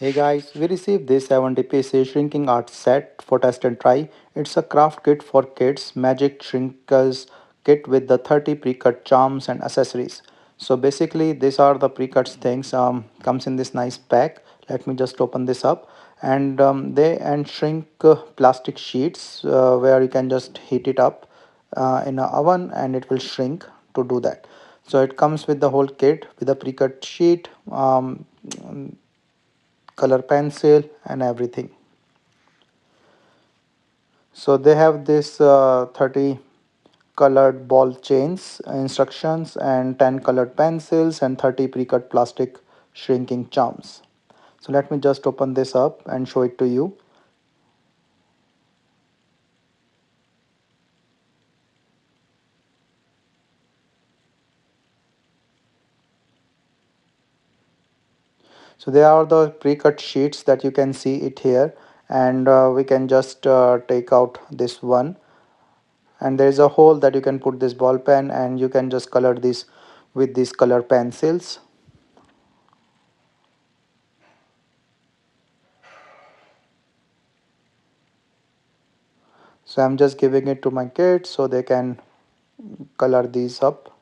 Hey guys, we received this 70 pieces shrinking art set for test and try. It's a craft kit for kids, magic shrinkers kit with the 30 pre-cut charms and accessories. So basically these are the pre-cut things, comes in this nice pack. Let me just open this up, and they shrink plastic sheets where you can just heat it up in an oven and it will shrink to do that. So it comes with the whole kit with a pre-cut sheet, color pencil and everything. So they have this 30 colored ball chains instructions and 10 colored pencils and 30 pre-cut plastic shrinking charms. So let me just open this up and show it to you. So there are the pre-cut sheets that you can see it here, and we can just take out this one, and there is a hole that you can put this ball pen and you can just color this with these color pencils. So I'm just giving it to my kids so they can color these up.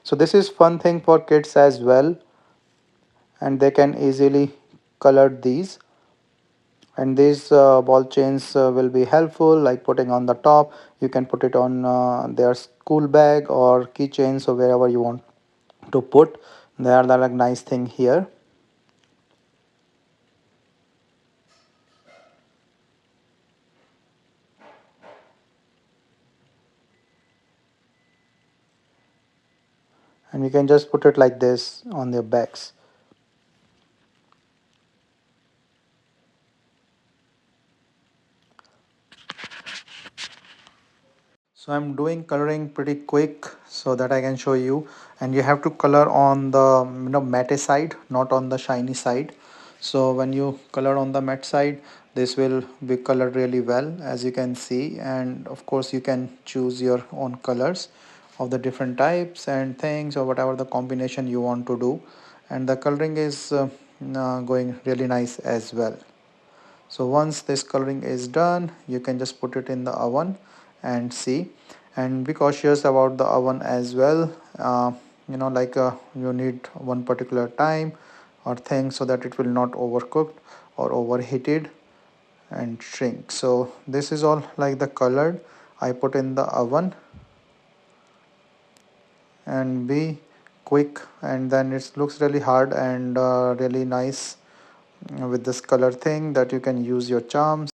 So this is fun thing for kids as well, and they can easily color these. And these ball chains will be helpful, like putting on the top. You can put it on their school bag or keychains or wherever you want to put. They are the like nice thing here. And you can just put it like this on their bags. So I'm doing coloring pretty quick so that I can show you, and you have to color on the matte side, not on the shiny side. So when you color on the matte side, this will be colored really well, as you can see. And of course you can choose your own colors of the different types and things, or whatever the combination you want to do, and the coloring is going really nice as well. So once this coloring is done, you can just put it in the oven and see, and be cautious about the oven as well. You need one particular time or thing so that it will not overcooked or overheated and shrink. So this is all like the colored I put in the oven, and be quick, and then it looks really hard and really nice with this color thing that you can use your charms.